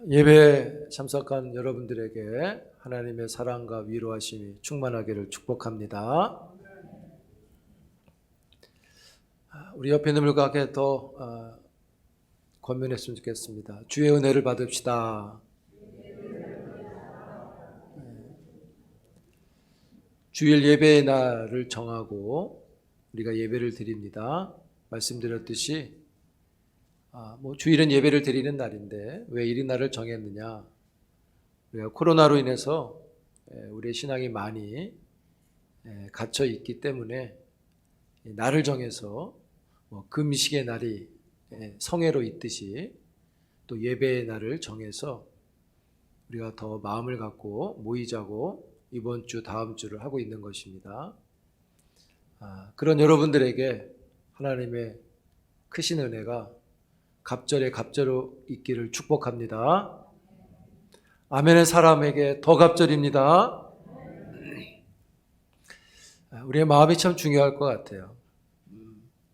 예배에 참석한 여러분들에게 하나님의 사랑과 위로하심이 충만하기를 축복합니다. 우리 옆에 있는 분과 함께 더 권면했으면 좋겠습니다. 주의 은혜를 받읍시다. 주일 예배의 날을 정하고 우리가 예배를 드립니다. 말씀드렸듯이 주일은 예배를 드리는 날인데 왜 이런 날을 정했느냐? 우리가 코로나로 인해서 우리의 신앙이 많이 갇혀 있기 때문에 날을 정해서 금식의 날이 성회로 있듯이 또 예배의 날을 정해서 우리가 더 마음을 갖고 모이자고 이번 주 다음 주를 하고 있는 것입니다. 그런 여러분들에게 하나님의 크신 은혜가 갑절에 갑절로 있기를 축복합니다. 아멘은 사람에게 더 갑절입니다. 우리의 마음이 참 중요할 것 같아요.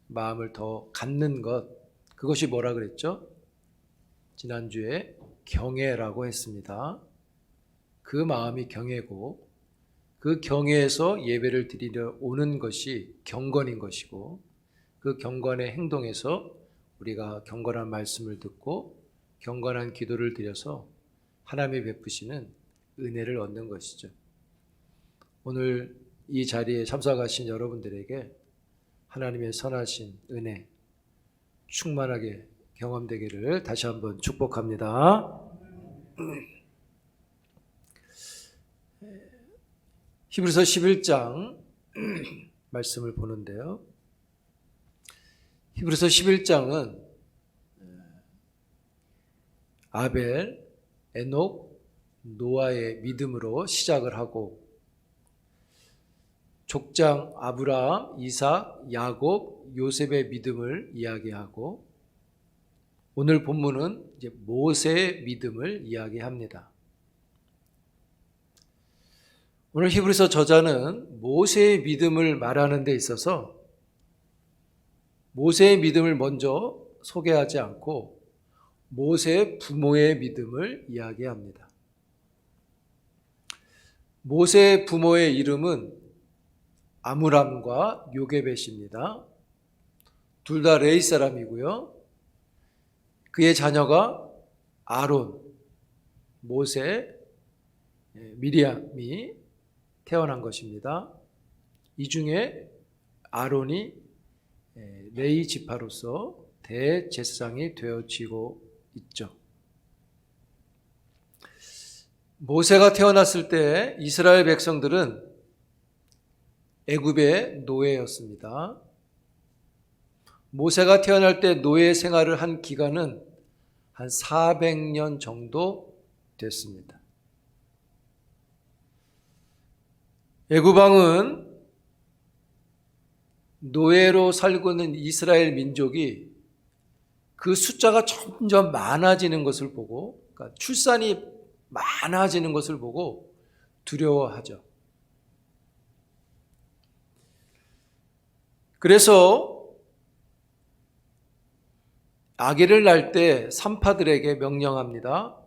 마음을 더 갖는 것, 그것이 뭐라 그랬죠? 지난주에 경외라고 했습니다. 그 마음이 경외고 그 경외에서 예배를 드리러 오는 것이 경건인 것이고 그 경건의 행동에서 우리가 경건한 말씀을 듣고 경건한 기도를 드려서 하나님이 베푸시는 은혜를 얻는 것이죠. 오늘 이 자리에 참석하신 여러분들에게 하나님의 선하신 은혜 충만하게 경험되기를 다시 한번 축복합니다. 히브리서 11장 말씀을 보는데요. 히브리서 11장은 아벨, 에녹, 노아의 믿음으로 시작을 하고 족장 아브라함, 이삭, 야곱, 요셉의 믿음을 이야기하고 오늘 본문은 이제 모세의 믿음을 이야기합니다. 오늘 히브리서 저자는 모세의 믿음을 말하는 데 있어서 모세의 믿음을 먼저 소개하지 않고 모세의 부모의 믿음을 이야기합니다. 모세의 부모의 이름은 아므람과 요게벳입니다. 둘 다 레위 사람이고요. 그의 자녀가 아론, 모세, 미리암이 태어난 것입니다. 이 중에 아론이 레위 지파로서 대제사장이 되어지고 있죠. 모세가 태어났을 때 이스라엘 백성들은 애굽의 노예였습니다. 모세가 태어날 때 노예 생활을 한 기간은 한 400년 정도 됐습니다. 애굽 왕은 노예로 살고 있는 이스라엘 민족이 그 숫자가 점점 많아지는 것을 보고, 그러니까 출산이 많아지는 것을 보고 두려워하죠. 그래서 아기를 낳을 때 산파들에게 명령합니다.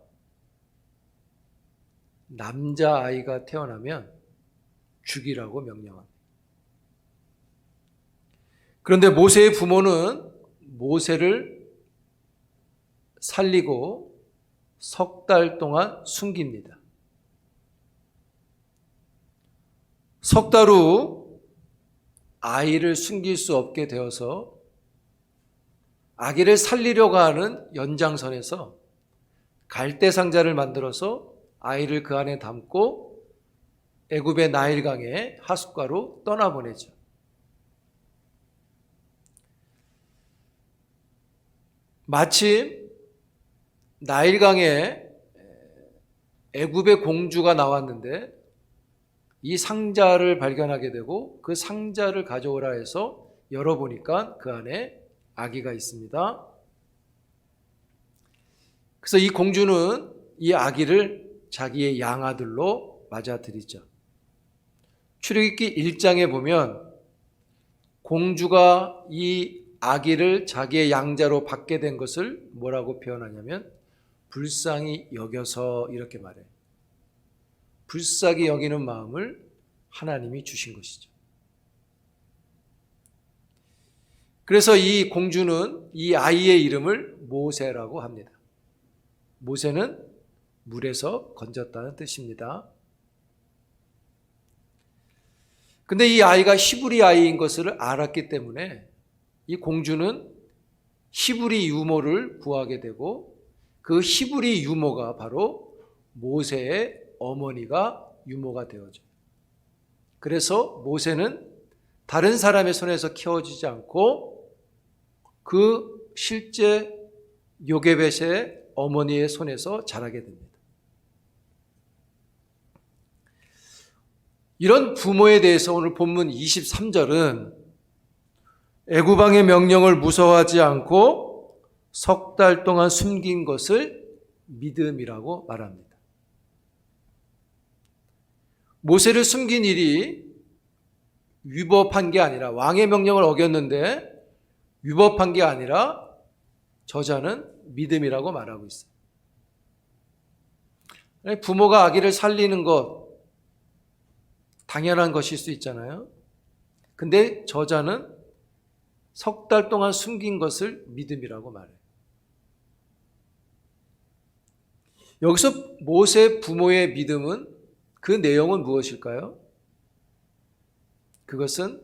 남자아이가 태어나면 죽이라고 명령합니다. 그런데 모세의 부모는 모세를 살리고 석 달 동안 숨깁니다. 석 달 후 아이를 숨길 수 없게 되어서 아기를 살리려고 하는 연장선에서 갈대 상자를 만들어서 아이를 그 안에 담고 애굽의 나일강의 하숫가로 떠나보내죠. 마침 나일강에 애굽의 공주가 나왔는데 이 상자를 발견하게 되고 그 상자를 가져오라 해서 열어보니까 그 안에 아기가 있습니다. 그래서 이 공주는 이 아기를 자기의 양아들로 맞아들이죠. 출애굽기 1장에 보면 공주가 이 아기를 자기의 양자로 받게 된 것을 뭐라고 표현하냐면 불쌍히 여겨서 이렇게 말해요. 불쌍히 여기는 마음을 하나님이 주신 것이죠. 그래서 이 공주는 이 아이의 이름을 모세라고 합니다. 모세는 물에서 건졌다는 뜻입니다. 근데 이 아이가 히브리 아이인 것을 알았기 때문에 이 공주는 히브리 유모를 구하게 되고 그 히브리 유모가 바로 모세의 어머니가 유모가 되어져요. 그래서 모세는 다른 사람의 손에서 키워지지 않고 그 실제 요게벳의 어머니의 손에서 자라게 됩니다. 이런 부모에 대해서 오늘 본문 23절은 애굽 왕의 명령을 무서워하지 않고 석 달 동안 숨긴 것을 믿음이라고 말합니다. 모세를 숨긴 일이 위법한 게 아니라 왕의 명령을 어겼는데 위법한 게 아니라 저자는 믿음이라고 말하고 있어요. 부모가 아기를 살리는 것 당연한 것일 수 있잖아요. 근데 저자는 석 달 동안 숨긴 것을 믿음이라고 말해요. 여기서 모세 부모의 믿음은 그 내용은 무엇일까요? 그것은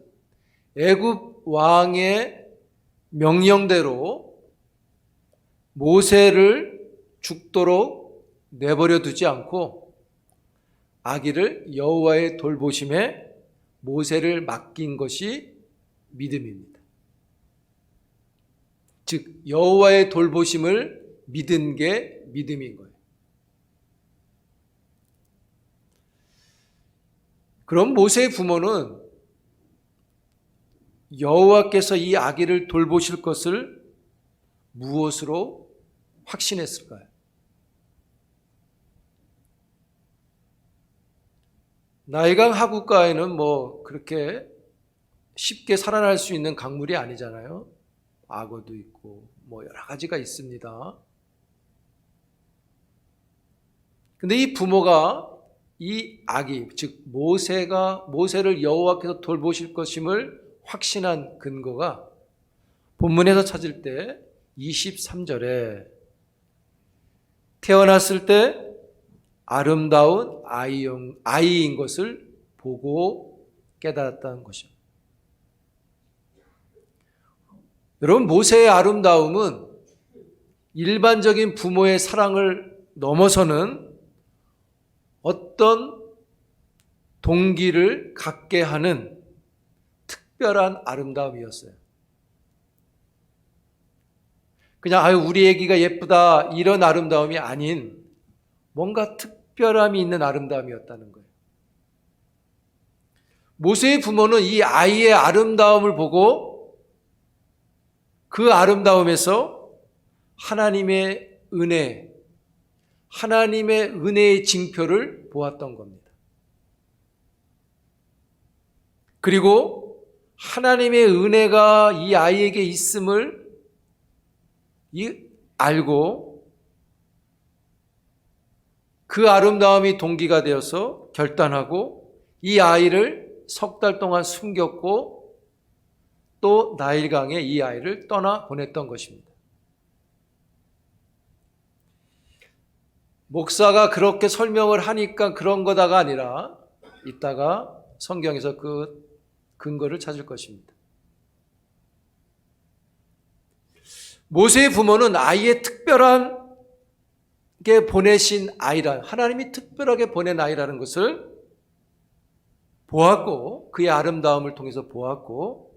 애굽 왕의 명령대로 모세를 죽도록 내버려 두지 않고 아기를 여호와의 돌보심에 모세를 맡긴 것이 믿음입니다. 즉 여호와의 돌보심을 믿은 게 믿음인 거예요. 그럼 모세의 부모는 여호와께서 이 아기를 돌보실 것을 무엇으로 확신했을까요? 나일강 하구가에는 그렇게 쉽게 살아날 수 있는 강물이 아니잖아요. 악어도 있고 여러 가지가 있습니다. 근데 이 부모가 이 아기, 즉 모세를 여호와께서 돌보실 것임을 확신한 근거가 본문에서 찾을 때 23절에 태어났을 때 아름다운 아이인 것을 보고 깨달았다는 것입니다. 여러분, 모세의 아름다움은 일반적인 부모의 사랑을 넘어서는 어떤 동기를 갖게 하는 특별한 아름다움이었어요. 그냥 우리 애기가 예쁘다 이런 아름다움이 아닌 뭔가 특별함이 있는 아름다움이었다는 거예요. 모세의 부모는 이 아이의 아름다움을 보고 그 아름다움에서 하나님의 은혜의 징표를 보았던 겁니다. 그리고 하나님의 은혜가 이 아이에게 있음을 알고 그 아름다움이 동기가 되어서 결단하고 이 아이를 석 달 동안 숨겼고 또 나일강에 이 아이를 떠나 보냈던 것입니다. 목사가 그렇게 설명을 하니까 그런 거다가 아니라 이따가 성경에서 그 근거를 찾을 것입니다. 모세의 부모는 아이의 특별한 게 보내신 하나님이 특별하게 보낸 아이라는 것을 보았고 그의 아름다움을 통해서 보았고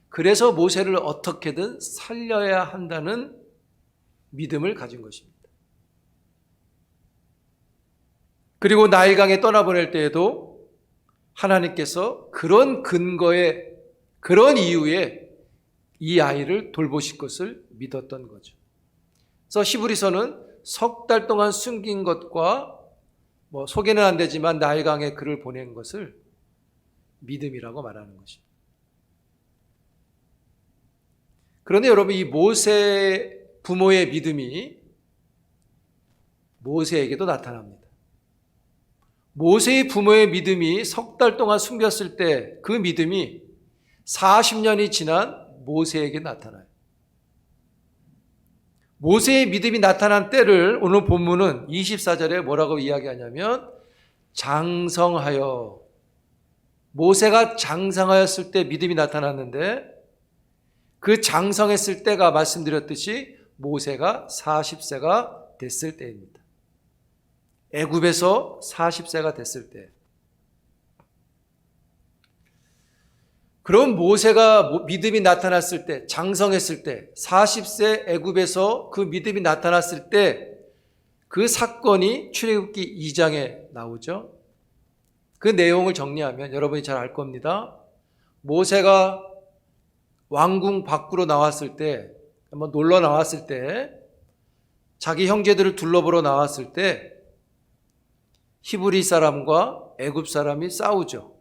그래서 모세를 어떻게든 살려야 한다는 믿음을 가진 것입니다. 그리고 나일강에 떠나보낼 때에도 하나님께서 그런 근거에 그런 이유에 이 아이를 돌보실 것을 믿었던 거죠. 그래서 히브리서는 석 달 동안 숨긴 것과 소개는 안 되지만 나일강에 그를 보낸 것을 믿음이라고 말하는 것입니다. 그런데 여러분 이 모세 부모의 믿음이 모세에게도 나타납니다. 모세의 부모의 믿음이 석 달 동안 숨겼을 때 그 믿음이 40년이 지난 모세에게 나타나요. 모세의 믿음이 나타난 때를 오늘 본문은 24절에 뭐라고 이야기하냐면 장성하여, 모세가 장성하였을 때 믿음이 나타났는데 그 장성했을 때가 말씀드렸듯이 모세가 40세가 됐을 때입니다. 애굽에서 40세가 됐을 때. 그럼 모세가 믿음이 나타났을 때, 장성했을 때, 40세 애굽에서 그 믿음이 나타났을 때 그 사건이 출애굽기 2장에 나오죠. 그 내용을 정리하면 여러분이 잘 알 겁니다. 모세가 왕궁 밖으로 나왔을 때, 한번 놀러 나왔을 때, 자기 형제들을 둘러보러 나왔을 때 히브리 사람과 애굽 사람이 싸우죠.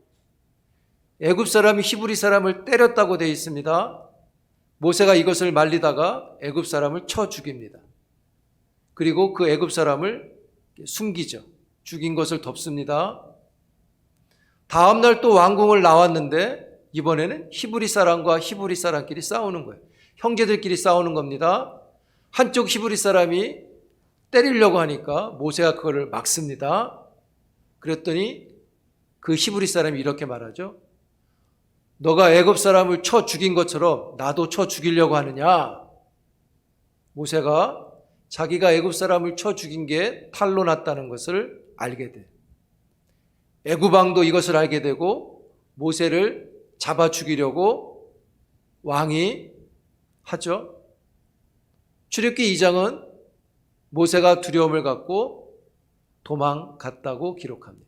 애굽 사람이 히브리 사람을 때렸다고 되어 있습니다. 모세가 이것을 말리다가 애굽 사람을 쳐 죽입니다. 그리고 그 애굽 사람을 숨기죠. 죽인 것을 덮습니다. 다음 날 또 왕궁을 나왔는데 이번에는 히브리 사람과 히브리 사람끼리 싸우는 거예요. 형제들끼리 싸우는 겁니다. 한쪽 히브리 사람이 때리려고 하니까 모세가 그거를 막습니다. 그랬더니 그 히브리 사람이 이렇게 말하죠. 너가 애굽 사람을 쳐 죽인 것처럼 나도 쳐 죽이려고 하느냐? 모세가 자기가 애굽 사람을 쳐 죽인 게 탈로 났다는 것을 알게 돼. 애굽 왕도 이것을 알게 되고 모세를 잡아 죽이려고 왕이 하죠. 출애굽기 2장은 모세가 두려움을 갖고 도망갔다고 기록합니다.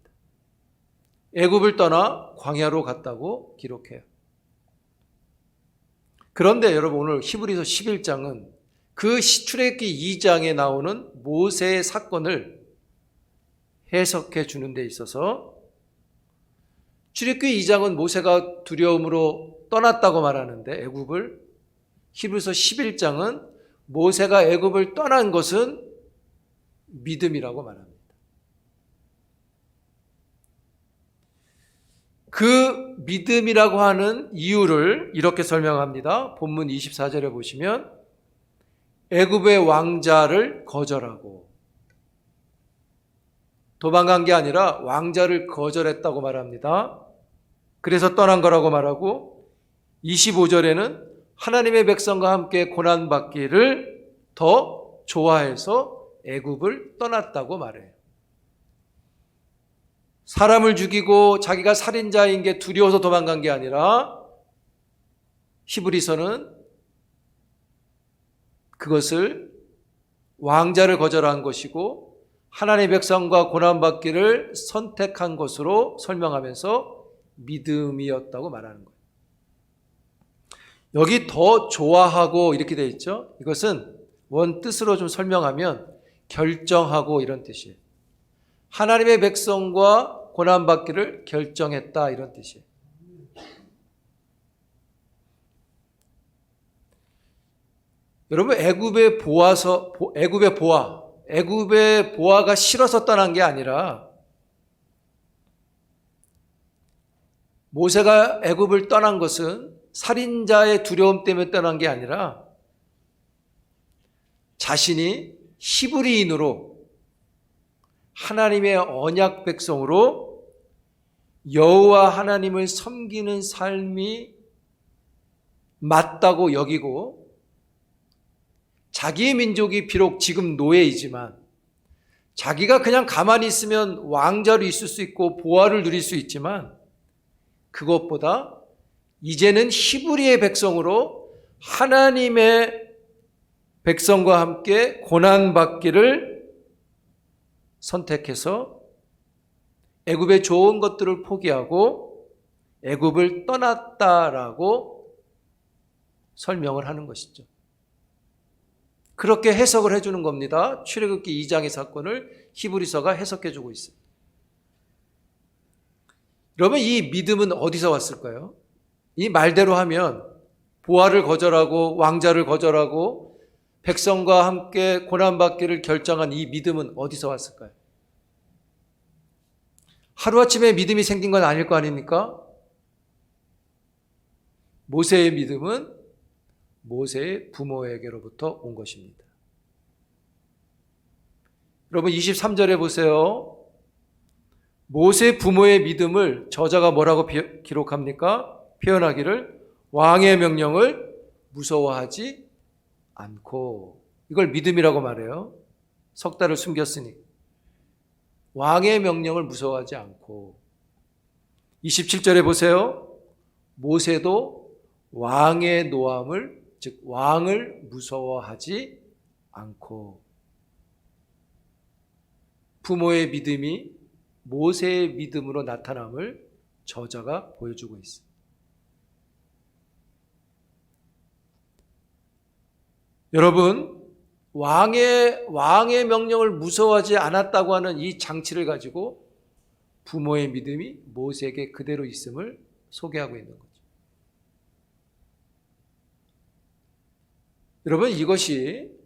애굽을 떠나 광야로 갔다고 기록해요. 그런데 여러분 오늘 히브리서 11장은 그 출애굽기 2장에 나오는 모세의 사건을 해석해 주는 데 있어서 출애굽기 2장은 모세가 두려움으로 떠났다고 말하는데 애굽을, 히브리서 11장은 모세가 애굽을 떠난 것은 믿음이라고 말합니다. 그 믿음이라고 하는 이유를 이렇게 설명합니다. 본문 24절에 보시면 애굽의 왕자를 거절하고, 도망간 게 아니라 왕자를 거절했다고 말합니다. 그래서 떠난 거라고 말하고 25절에는 하나님의 백성과 함께 고난받기를 더 좋아해서 애굽을 떠났다고 말해요. 사람을 죽이고 자기가 살인자인 게 두려워서 도망간 게 아니라 히브리서는 그것을 왕자를 거절한 것이고 하나님의 백성과 고난받기를 선택한 것으로 설명하면서 믿음이었다고 말하는 거예요. 여기 더 좋아하고 이렇게 되어 있죠. 이것은 원 뜻으로 좀 설명하면 결정하고 이런 뜻이에요. 하나님의 백성과 고난받기를 결정했다 이런 뜻이에요. 여러분 애굽의 보아가 싫어서 떠난 게 아니라 모세가 애굽을 떠난 것은 살인자의 두려움 때문에 떠난 게 아니라 자신이 히브리인으로 하나님의 언약 백성으로 여호와 하나님을 섬기는 삶이 맞다고 여기고 자기의 민족이 비록 지금 노예이지만 자기가 그냥 가만히 있으면 왕자로 있을 수 있고 보화를 누릴 수 있지만 그것보다 이제는 히브리의 백성으로 하나님의 백성과 함께 고난받기를 선택해서 애굽의 좋은 것들을 포기하고 애굽을 떠났다라고 설명을 하는 것이죠. 그렇게 해석을 해주는 겁니다. 출애굽기 2장의 사건을 히브리서가 해석해주고 있습니다. 여러분 이 믿음은 어디서 왔을까요? 이 말대로 하면 보화를 거절하고 왕자를 거절하고 백성과 함께 고난받기를 결정한 이 믿음은 어디서 왔을까요? 하루아침에 믿음이 생긴 건 아닐 거 아닙니까? 모세의 믿음은 모세의 부모에게로부터 온 것입니다. 여러분 23절에 보세요. 모세 부모의 믿음을 저자가 뭐라고 기록합니까? 표현하기를 왕의 명령을 무서워하지 않고, 이걸 믿음이라고 말해요. 석 달을 숨겼으니 왕의 명령을 무서워하지 않고. 27절에 보세요. 모세도 왕의 노함을, 즉 왕을 무서워하지 않고. 부모의 믿음이 모세의 믿음으로 나타남을 저자가 보여주고 있습니다. 여러분, 왕의 명령을 무서워하지 않았다고 하는 이 장치를 가지고 부모의 믿음이 모세에게 그대로 있음을 소개하고 있는 거죠. 여러분, 이것이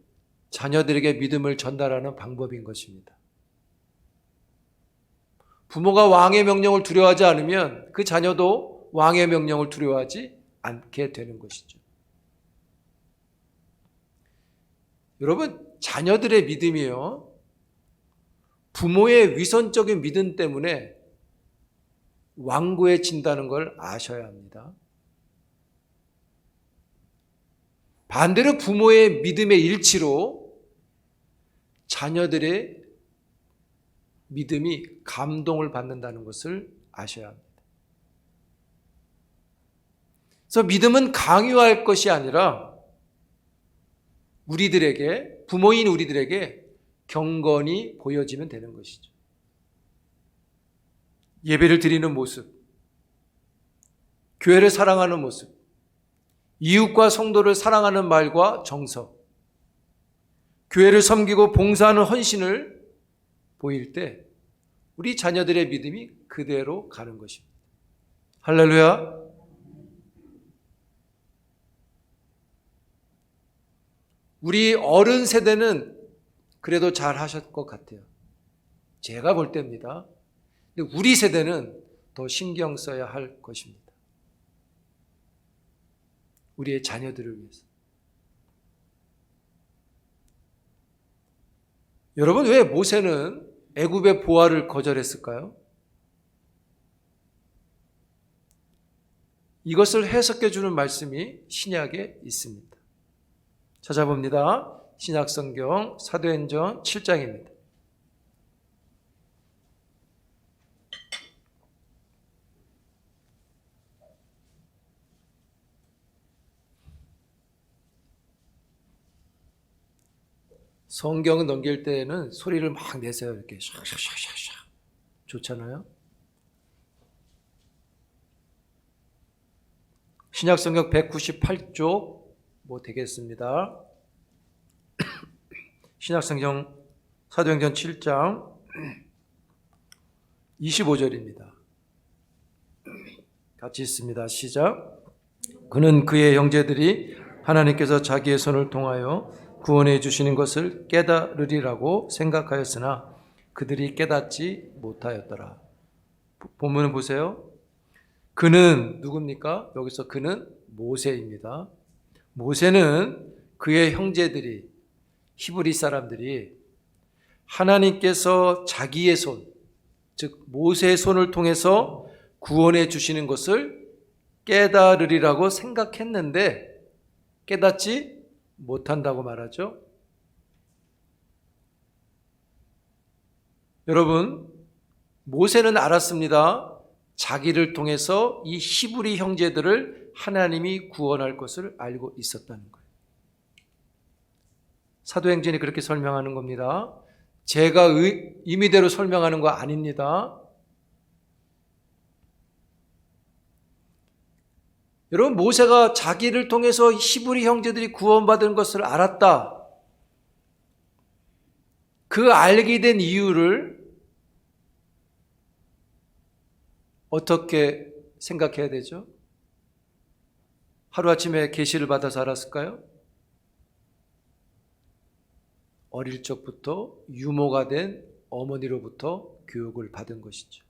자녀들에게 믿음을 전달하는 방법인 것입니다. 부모가 왕의 명령을 두려워하지 않으면 그 자녀도 왕의 명령을 두려워하지 않게 되는 것이죠. 여러분, 자녀들의 믿음이요, 부모의 위선적인 믿음 때문에 완고해진다는 걸 아셔야 합니다. 반대로 부모의 믿음의 일치로 자녀들의 믿음이 감동을 받는다는 것을 아셔야 합니다. 그래서 믿음은 강요할 것이 아니라 우리들에게, 부모인 우리들에게 경건히 보여지면 되는 것이죠. 예배를 드리는 모습, 교회를 사랑하는 모습, 이웃과 성도를 사랑하는 말과 정서, 교회를 섬기고 봉사하는 헌신을 보일 때 우리 자녀들의 믿음이 그대로 가는 것입니다. 할렐루야. 우리 어른 세대는 그래도 잘 하셨을 것 같아요. 제가 볼 때입니다. 근데 우리 세대는 더 신경 써야 할 것입니다. 우리의 자녀들을 위해서. 여러분, 왜 모세는 애굽의 보화를 거절했을까요? 이것을 해석해 주는 말씀이 신약에 있습니다. 찾아봅니다. 신약성경 사도행전 7장입니다. 성경을 넘길 때는 소리를 막 내세요. 이렇게 샥샥샥샥 좋잖아요. 신약성경 198쪽 뭐 되겠습니다. 신약성경 사도행전 7장 25절입니다. 같이 있습니다. 시작. 그는 그의 형제들이 하나님께서 자기의 손을 통하여 구원해 주시는 것을 깨달으리라고 생각하였으나 그들이 깨닫지 못하였더라. 본문을 보세요. 그는 누굽니까? 여기서 그는 모세입니다. 모세는 그의 형제들이, 히브리 사람들이 하나님께서 자기의 손, 즉 모세의 손을 통해서 구원해 주시는 것을 깨달으리라고 생각했는데 깨닫지 못한다고 말하죠. 여러분, 모세는 알았습니다. 자기를 통해서 이 히브리 형제들을 하나님이 구원할 것을 알고 있었다는 거예요. 사도행전이 그렇게 설명하는 겁니다. 제가 임의대로 설명하는 거 아닙니다. 여러분, 모세가 자기를 통해서 히브리 형제들이 구원받은 것을 알았다. 그 알게 된 이유를 어떻게 생각해야 되죠? 하루아침에 계시를 받아서 알았을까요? 어릴 적부터 유모가 된 어머니로부터 교육을 받은 것이죠.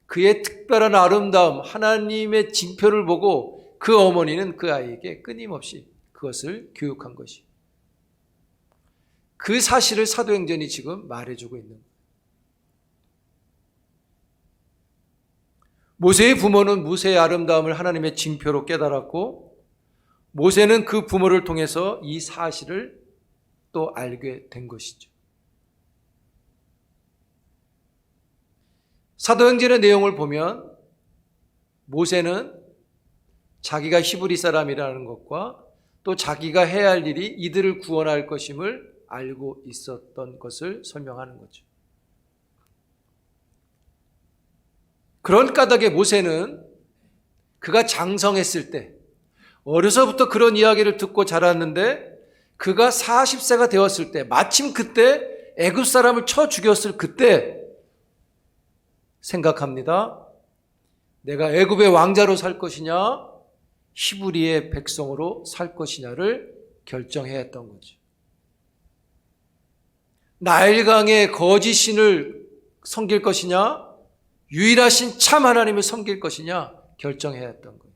그의 특별한 아름다움, 하나님의 징표를 보고 그 어머니는 그 아이에게 끊임없이 그것을 교육한 것이죠. 그 사실을 사도행전이 지금 말해주고 있는 거예요. 모세의 부모는 모세의 아름다움을 하나님의 징표로 깨달았고, 모세는 그 부모를 통해서 이 사실을 또 알게 된 것이죠. 사도행전의 내용을 보면 모세는 자기가 히브리 사람이라는 것과 또 자기가 해야 할 일이 이들을 구원할 것임을 알고 있었던 것을 설명하는 거죠. 그런 까닭에 모세는 그가 장성했을 때, 어려서부터 그런 이야기를 듣고 자랐는데 그가 40세가 되었을 때, 마침 그때 애굽 사람을 쳐 죽였을 그때 생각합니다. 내가 애굽의 왕자로 살 것이냐, 히브리의 백성으로 살 것이냐를 결정해야 했던 거죠. 나일강의 거짓 신을 섬길 것이냐, 유일하신 참 하나님을 섬길 것이냐 결정해야 했던 거예요.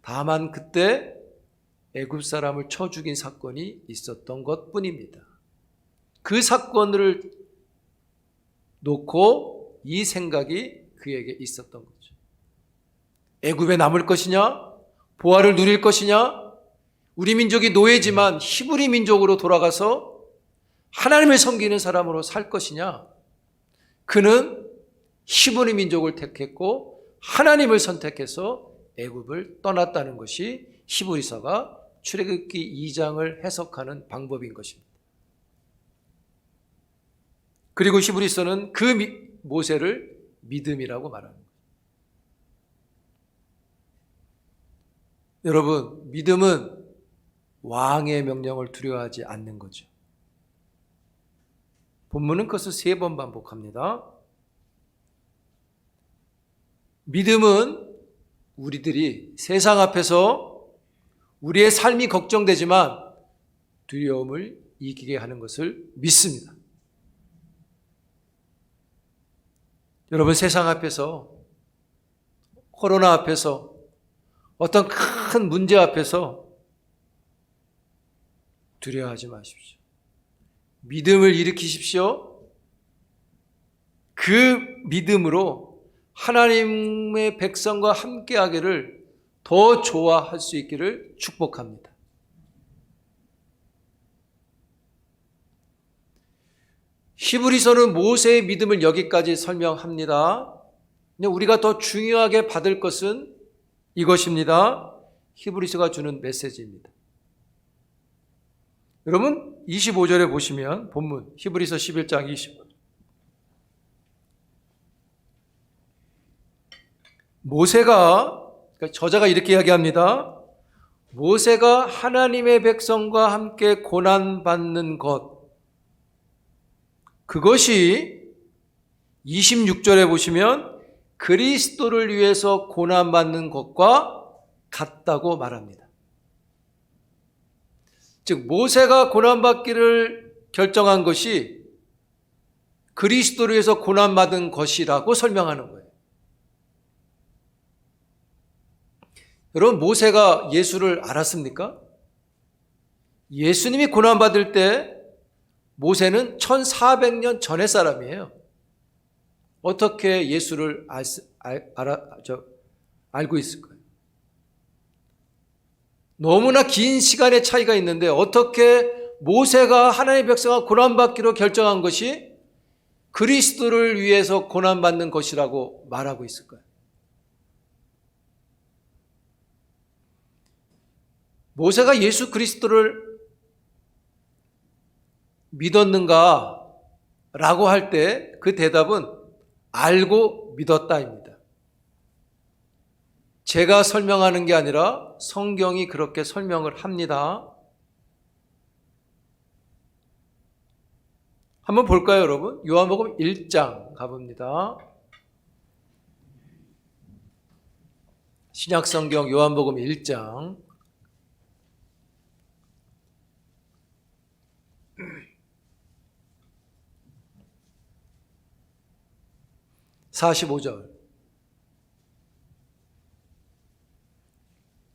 다만 그때 애굽 사람을 쳐 죽인 사건이 있었던 것뿐입니다. 그 사건을 놓고 이 생각이 그에게 있었던 거죠. 애굽에 남을 것이냐, 보화를 누릴 것이냐, 우리 민족이 노예지만 히브리 민족으로 돌아가서 하나님을 섬기는 사람으로 살 것이냐. 그는 히브리 민족을 택했고 하나님을 선택해서 애굽을 떠났다는 것이 히브리서가 출애굽기 2장을 해석하는 방법인 것입니다. 그리고 히브리서는 그 모세를 믿음이라고 말하는 거예요. 여러분, 믿음은 왕의 명령을 두려워하지 않는 거죠. 본문은 그것을 3번 반복합니다. 믿음은 우리들이 세상 앞에서 우리의 삶이 걱정되지만 두려움을 이기게 하는 것을 믿습니다. 여러분, 세상 앞에서, 코로나 앞에서, 어떤 큰 문제 앞에서 두려워하지 마십시오. 믿음을 일으키십시오. 그 믿음으로 하나님의 백성과 함께하기를 더 좋아할 수 있기를 축복합니다. 히브리서는 모세의 믿음을 여기까지 설명합니다. 근데 우리가 더 중요하게 받을 것은 이것입니다. 히브리서가 주는 메시지입니다. 여러분 25절에 보시면 본문 히브리서 11장 25절 모세가, 저자가 이렇게 이야기합니다. 모세가 하나님의 백성과 함께 고난받는 것, 그것이 26절에 보시면 그리스도를 위해서 고난받는 것과 같다고 말합니다. 즉 모세가 고난받기를 결정한 것이 그리스도를 위해서 고난받은 것이라고 설명하는 거예요. 여러분, 모세가 예수를 알았습니까? 예수님이 고난받을 때 모세는 1400년 전의 사람이에요. 어떻게 예수를 알고 있을까요? 너무나 긴 시간의 차이가 있는데 어떻게 모세가 하나님의 백성과 고난받기로 결정한 것이 그리스도를 위해서 고난받는 것이라고 말하고 있을까요? 모세가 예수 그리스도를 믿었는가? 라고 할 때 그 대답은 알고 믿었다입니다. 제가 설명하는 게 아니라 성경이 그렇게 설명을 합니다. 한번 볼까요, 여러분? 요한복음 1장 가봅니다. 신약성경 요한복음 1장 45절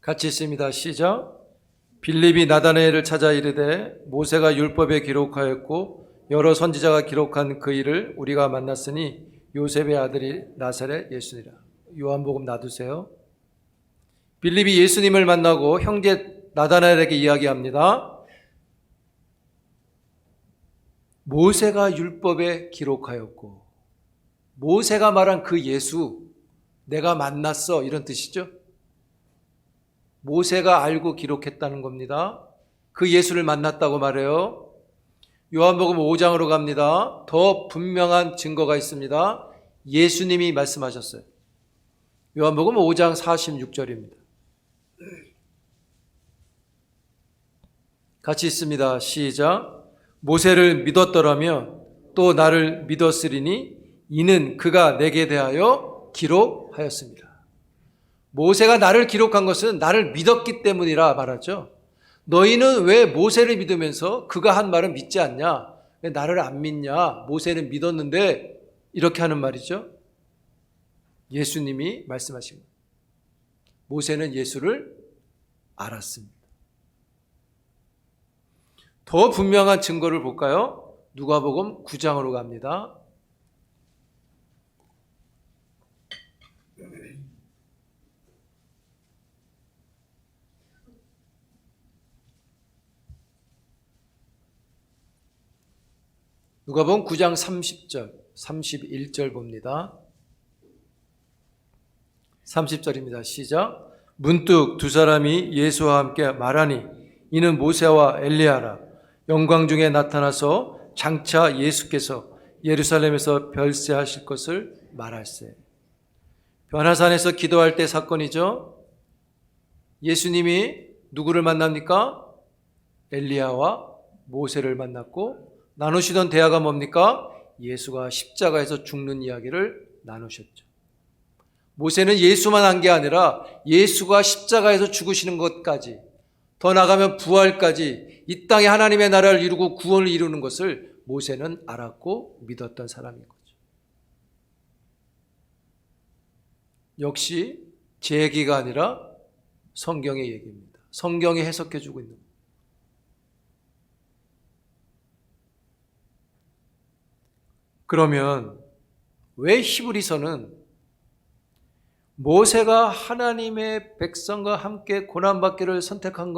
같이 있습니다. 시작. 빌립이 나다나엘을 찾아 이르되 모세가 율법에 기록하였고 여러 선지자가 기록한 그 일을 우리가 만났으니 요셉의 아들이 나사렛 예수니라. 요한복음 놔두세요. 빌립이 예수님을 만나고 형제 나다나엘에게 이야기합니다. 모세가 율법에 기록하였고, 모세가 말한 그 예수 내가 만났어, 이런 뜻이죠. 모세가 알고 기록했다는 겁니다. 그 예수를 만났다고 말해요. 요한복음 5장으로 갑니다. 더 분명한 증거가 있습니다. 예수님이 말씀하셨어요. 요한복음 5장 46절입니다. 같이 있습니다. 시작. 모세를 믿었더라면 또 나를 믿었으리니 이는 그가 내게 대하여 기록하였습니다. 모세가 나를 기록한 것은 나를 믿었기 때문이라 말하죠. 너희는 왜 모세를 믿으면서 그가 한 말은 믿지 않냐? 왜 나를 안 믿냐? 모세는 믿었는데, 이렇게 하는 말이죠. 예수님이 말씀하신 거예요. 모세는 예수를 알았습니다. 더 분명한 증거를 볼까요? 누가복음 9장으로 갑니다. 누가복음 9장 30절, 31절 봅니다. 30절입니다. 시작. 문득 두 사람이 예수와 함께 말하니 이는 모세와 엘리야라. 영광 중에 나타나서 장차 예수께서 예루살렘에서 별세하실 것을 말할세. 변화산에서 기도할 때 사건이죠. 예수님이 누구를 만납니까? 엘리야와 모세를 만났고, 나누시던 대화가 뭡니까? 예수가 십자가에서 죽는 이야기를 나누셨죠. 모세는 예수만 한 게 아니라 예수가 십자가에서 죽으시는 것까지, 더 나가면 부활까지 이 땅에 하나님의 나라를 이루고 구원을 이루는 것을 모세는 알았고 믿었던 사람인 거죠. 역시 제 얘기가 아니라 성경의 얘기입니다. 성경이 해석해 주고 있는 거예요. 그러면 왜 히브리서는 모세가 하나님의 백성과 함께 고난받기를 선택한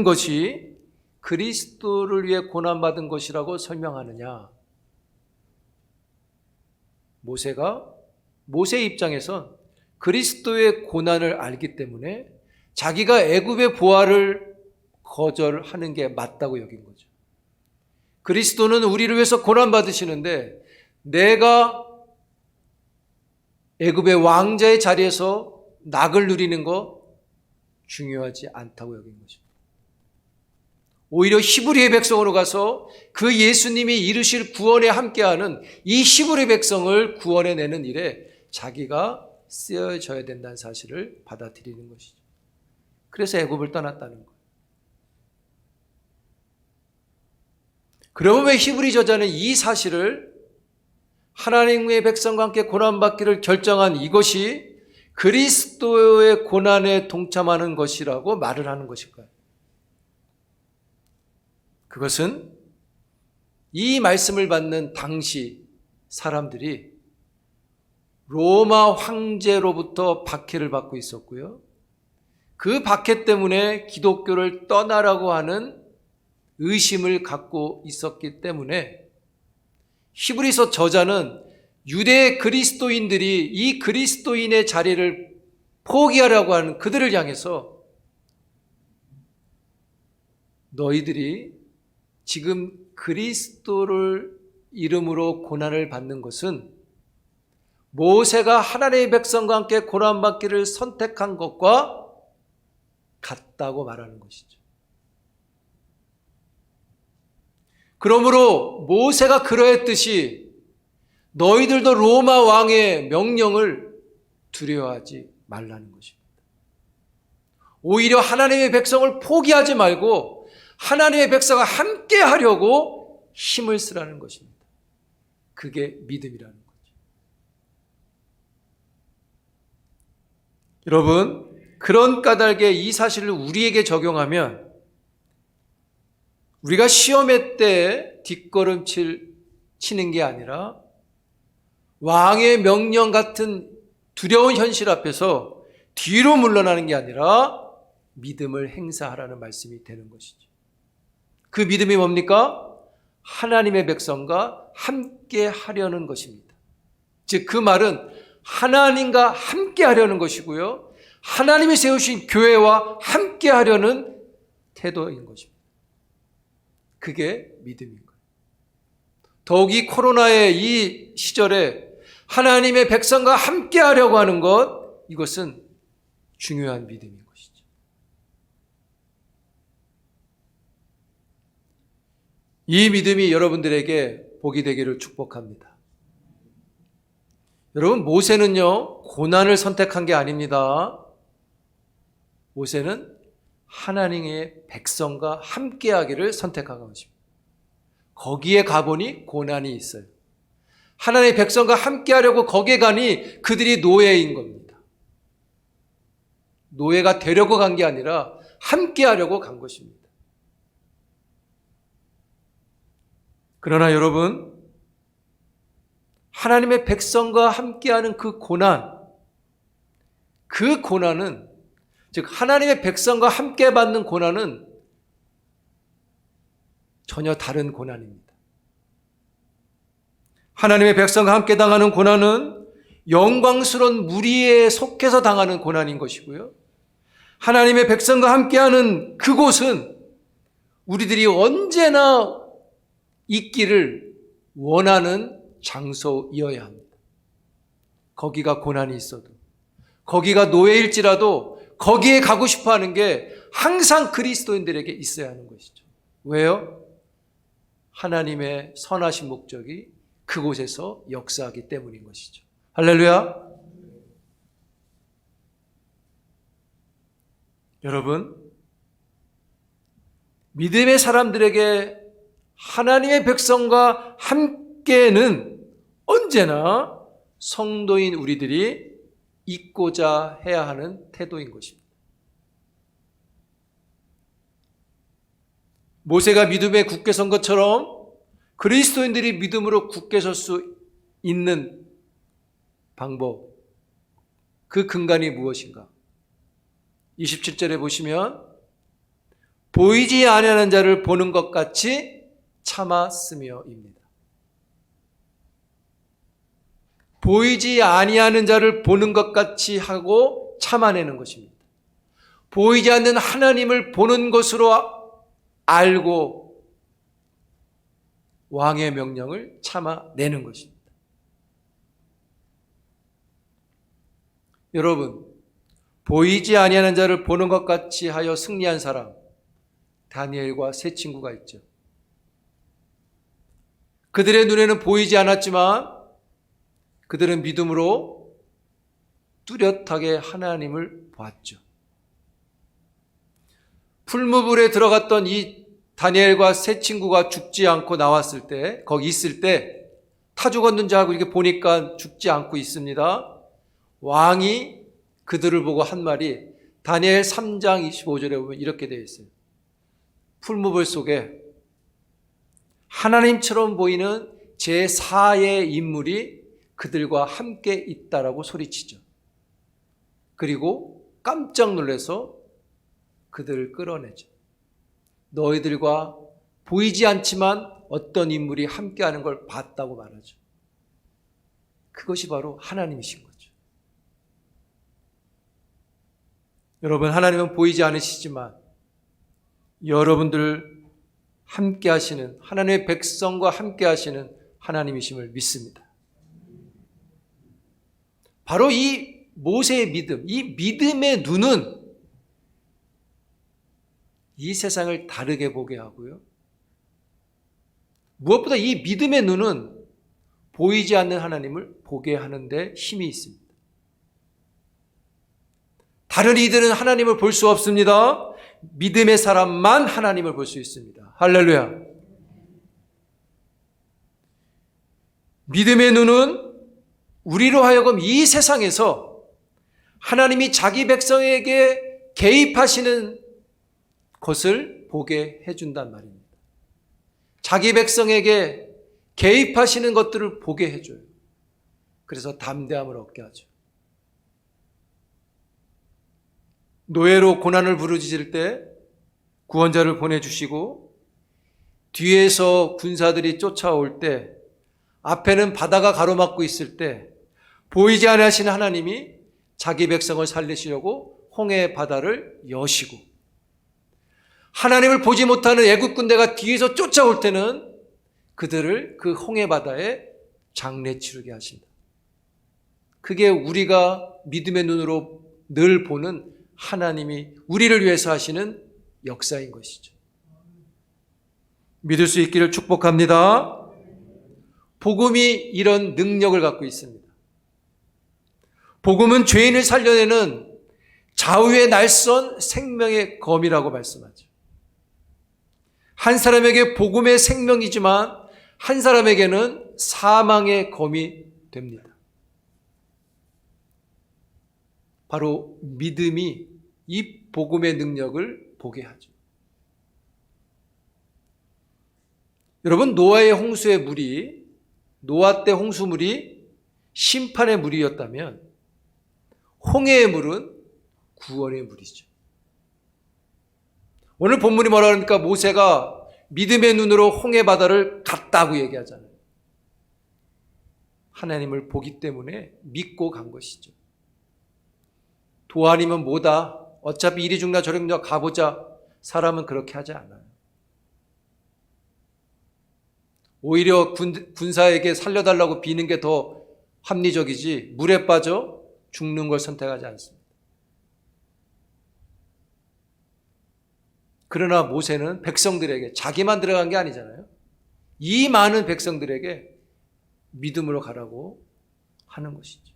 것이 그리스도를 위해 고난받은 것이라고 설명하느냐? 모세의 입장에선 그리스도의 고난을 알기 때문에 자기가 애굽의 보화를 거절하는 게 맞다고 여긴 거죠. 그리스도는 우리를 위해서 고난받으시는데 내가 애굽의 왕자의 자리에서 낙을 누리는 거 중요하지 않다고 여긴 것입니다. 오히려 히브리의 백성으로 가서 그 예수님이 이루실 구원에 함께하는 이 히브리 백성을 구원해내는 일에 자기가 쓰여져야 된다는 사실을 받아들이는 것이죠. 그래서 애굽을 떠났다는 거예요. 그러면 왜 히브리 저자는 이 사실을 하나님의 백성과 함께 고난받기를 결정한 이것이 그리스도의 고난에 동참하는 것이라고 말을 하는 것일까요? 그것은 이 말씀을 받는 당시 사람들이 로마 황제로부터 박해를 받고 있었고요. 그 박해 때문에 기독교를 떠나라고 하는 의심을 갖고 있었기 때문에 히브리서 저자는 유대 그리스도인들이 이 그리스도인의 자리를 포기하라고 하는 그들을 향해서 너희들이 지금 그리스도를 이름으로 고난을 받는 것은 모세가 하나님의 백성과 함께 고난받기를 선택한 것과 같다고 말하는 것이죠. 그러므로 모세가 그러했듯이 너희들도 로마 왕의 명령을 두려워하지 말라는 것입니다. 오히려 하나님의 백성을 포기하지 말고 하나님의 백성과 함께 하려고 힘을 쓰라는 것입니다. 그게 믿음이라는 거죠. 여러분, 그런 까닭에 이 사실을 우리에게 적용하면 우리가 시험의 때 뒷걸음질 치는 게 아니라 왕의 명령 같은 두려운 현실 앞에서 뒤로 물러나는 게 아니라 믿음을 행사하라는 말씀이 되는 것이죠. 그 믿음이 뭡니까? 하나님의 백성과 함께 하려는 것입니다. 즉, 그 말은 하나님과 함께 하려는 것이고요, 하나님이 세우신 교회와 함께 하려는 태도인 것입니다. 그게 믿음인 거예요. 더욱이 코로나의 이 시절에 하나님의 백성과 함께 하려고 하는 것, 이것은 중요한 믿음인 것이죠. 이 믿음이 여러분들에게 복이 되기를 축복합니다. 여러분, 모세는요, 고난을 선택한 게 아닙니다. 모세는 하나님의 백성과 함께하기를 선택한 것입니다. 거기에 가보니 고난이 있어요. 하나님의 백성과 함께하려고 거기에 가니 그들이 노예인 겁니다. 노예가 되려고 간 게 아니라 함께하려고 간 것입니다. 그러나 여러분, 하나님의 백성과 함께하는 그 고난은, 즉 하나님의 백성과 함께 받는 고난은 전혀 다른 고난입니다. 하나님의 백성과 함께 당하는 고난은 영광스러운 무리에 속해서 당하는 고난인 것이고요, 하나님의 백성과 함께하는 그곳은 우리들이 언제나 있기를 원하는 장소이어야 합니다. 거기가 고난이 있어도, 거기가 노예일지라도 거기에 가고 싶어하는 게 항상 그리스도인들에게 있어야 하는 것이죠. 왜요? 하나님의 선하신 목적이 그곳에서 역사하기 때문인 것이죠. 할렐루야. 여러분, 믿음의 사람들에게 하나님의 백성과 함께는 언제나 성도인 우리들이 있고자 해야 하는 태도인 것입니다. 모세가 믿음에 굳게 선 것처럼 그리스도인들이 믿음으로 굳게 설 수 있는 방법, 그 근간이 무엇인가? 27절에 보시면 보이지 아니하는 자를 보는 것 같이 참았으며입니다. 보이지 아니하는 자를 보는 것 같이 하고 참아내는 것입니다. 보이지 않는 하나님을 보는 것으로 알고 왕의 명령을 참아내는 것입니다. 여러분, 보이지 아니하는 자를 보는 것 같이 하여 승리한 사람, 다니엘과 세 친구가 있죠. 그들의 눈에는 보이지 않았지만 그들은 믿음으로 뚜렷하게 하나님을 봤죠. 풀무불에 들어갔던 이 다니엘과 세 친구가 죽지 않고 나왔을 때, 거기 있을 때 타 죽었는지 하고 이렇게 보니까 죽지 않고 있습니다. 왕이 그들을 보고 한 말이 다니엘 3장 25절에 보면 이렇게 되어 있어요. 풀무불 속에 하나님처럼 보이는 제4의 인물이 그들과 함께 있다라고 소리치죠. 그리고 깜짝 놀라서 그들을 끌어내죠. 너희들과 보이지 않지만 어떤 인물이 함께하는 걸 봤다고 말하죠. 그것이 바로 하나님이신 거죠. 여러분, 하나님은 보이지 않으시지만 여러분들 함께 하시는, 하나님의 백성과 함께 하시는 하나님이심을 믿습니다. 바로 이 모세의 믿음, 이 믿음의 눈은 이 세상을 다르게 보게 하고요, 무엇보다 이 믿음의 눈은 보이지 않는 하나님을 보게 하는데 힘이 있습니다. 다른 이들은 하나님을 볼 수 없습니다. 믿음의 사람만 하나님을 볼 수 있습니다. 할렐루야. 믿음의 눈은 우리로 하여금 이 세상에서 하나님이 자기 백성에게 개입하시는 것을 보게 해준단 말입니다. 자기 백성에게 개입하시는 것들을 보게 해줘요. 그래서 담대함을 얻게 하죠. 노예로 고난을 부르짖을 때 구원자를 보내주시고, 뒤에서 군사들이 쫓아올 때, 앞에는 바다가 가로막고 있을 때 보이지 아니하시는 하나님이 자기 백성을 살리시려고 홍해 바다를 여시고, 하나님을 보지 못하는 애국 군대가 뒤에서 쫓아올 때는 그들을 그 홍해 바다에 장례 치르게 하신다. 그게 우리가 믿음의 눈으로 늘 보는 하나님이 우리를 위해서 하시는 역사인 것이죠. 믿을 수 있기를 축복합니다. 복음이 이런 능력을 갖고 있습니다. 복음은 죄인을 살려내는 좌우의 날선 생명의 검이라고 말씀하죠. 한 사람에게 복음의 생명이지만 한 사람에게는 사망의 검이 됩니다. 바로 믿음이 이 복음의 능력을 보게 하죠. 여러분, 노아의 홍수의 물이, 노아 때 홍수물이 심판의 물이었다면 홍해의 물은 구원의 물이죠. 오늘 본문이 뭐라 그러니까 모세가 믿음의 눈으로 홍해 바다를 갔다고 얘기하잖아요. 하나님을 보기 때문에 믿고 간 것이죠. 도 아니면 뭐다, 어차피 이리 죽나 저리 죽나 가보자. 사람은 그렇게 하지 않아요. 오히려 군사에게 살려달라고 비는 게 더 합리적이지, 물에 빠져 죽는 걸 선택하지 않습니다. 그러나 모세는 백성들에게, 자기만 들어간 게 아니잖아요. 이 많은 백성들에게 믿음으로 가라고 하는 것이죠.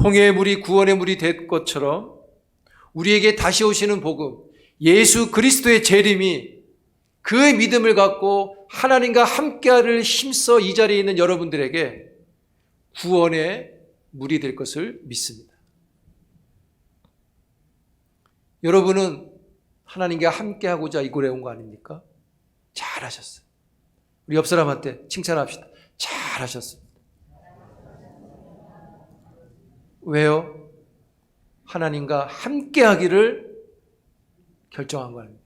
홍해의 물이 구원의 물이 된 것처럼 우리에게 다시 오시는 복음, 예수 그리스도의 재림이 그 믿음을 갖고 하나님과 함께하를 힘써 이 자리에 있는 여러분들에게 구원의 물이 될 것을 믿습니다. 여러분은 하나님과 함께하고자 이 곳에 온 거 아닙니까? 잘하셨어요. 우리 옆 사람한테 칭찬합시다. 잘하셨습니다. 왜요? 하나님과 함께하기를 결정한 거 아닙니까?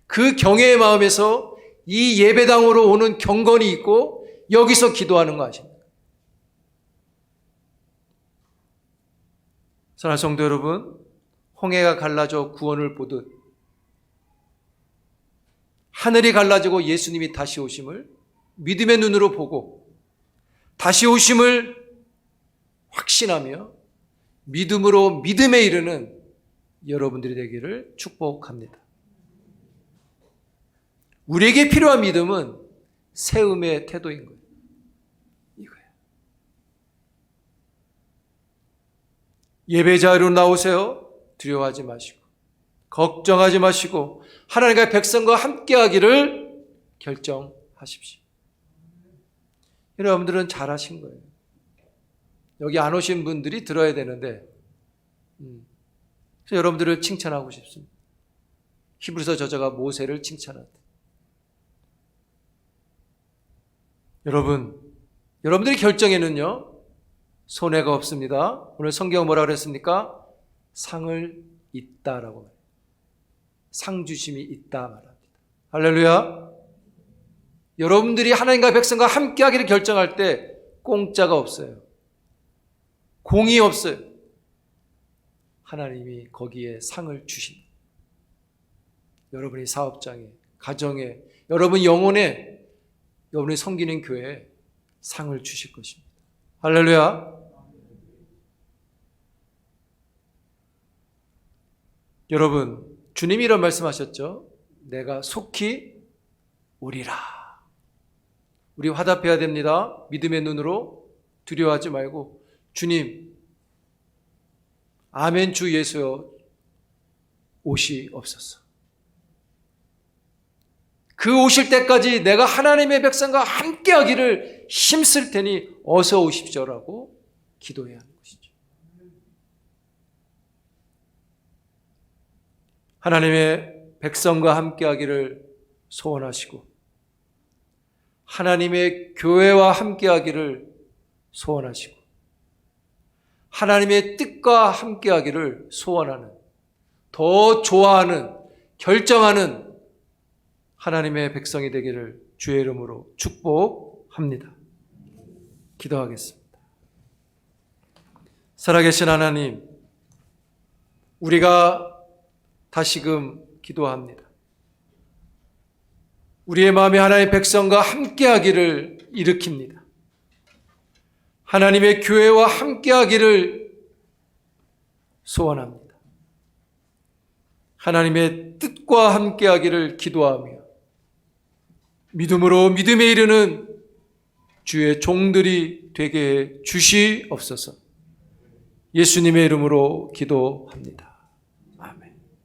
그 경외의 마음에서 이 예배당으로 오는 경건이 있고 여기서 기도하는 거 아십니까? 사랑하는 성도 여러분, 홍해가 갈라져 구원을 보듯 하늘이 갈라지고 예수님이 다시 오심을 믿음의 눈으로 보고 다시 오심을 확신하며 믿음으로 믿음에 이르는 여러분들이 되기를 축복합니다. 우리에게 필요한 믿음은 세움의 태도인 거예요. 이거예요. 예배 자리로 나오세요. 두려워하지 마시고 걱정하지 마시고 하나님과 백성과 함께하기를 결정하십시오. 여러분들은 잘하신 거예요. 여기 안 오신 분들이 들어야 되는데 그래서 여러분들을 칭찬하고 싶습니다. 히브리서 저자가 모세를 칭찬하듯. 여러분들의 결정에는요 손해가 없습니다. 오늘 성경 뭐라 그랬습니까? 상을 있다라고 말해요. 상 주심이 있다 말합니다. 할렐루야. 여러분들이 하나님과 백성과 함께하기를 결정할 때 공짜가 없어요. 공이 없어요. 하나님이 거기에 상을 주십니다. 여러분이 사업장에, 가정에, 여러분 영혼에, 여러분이 섬기는 교회에 상을 주실 것입니다. 할렐루야. 여러분, 주님이 이런 말씀하셨죠. 내가 속히 오리라. 우리 화답해야 됩니다. 믿음의 눈으로 두려워하지 말고 주님, 아멘 주 예수여 오시옵소서. 그 오실 때까지 내가 하나님의 백성과 함께하기를 힘쓸 테니 어서 오십시오라고 기도해야 하는 것이죠. 하나님의 백성과 함께하기를 소원하시고 하나님의 교회와 함께하기를 소원하시고 하나님의 뜻과 함께하기를 소원하는, 더 좋아하는, 결정하는 하나님의 백성이 되기를 주의 이름으로 축복합니다. 기도하겠습니다. 살아계신 하나님, 우리가 다시금 기도합니다. 우리의 마음이 하나님의 백성과 함께하기를 일으킵니다. 하나님의 교회와 함께하기를 소원합니다. 하나님의 뜻과 함께하기를 기도하며 믿음으로 믿음에 이르는 주의 종들이 되게 해 주시옵소서. 예수님의 이름으로 기도합니다.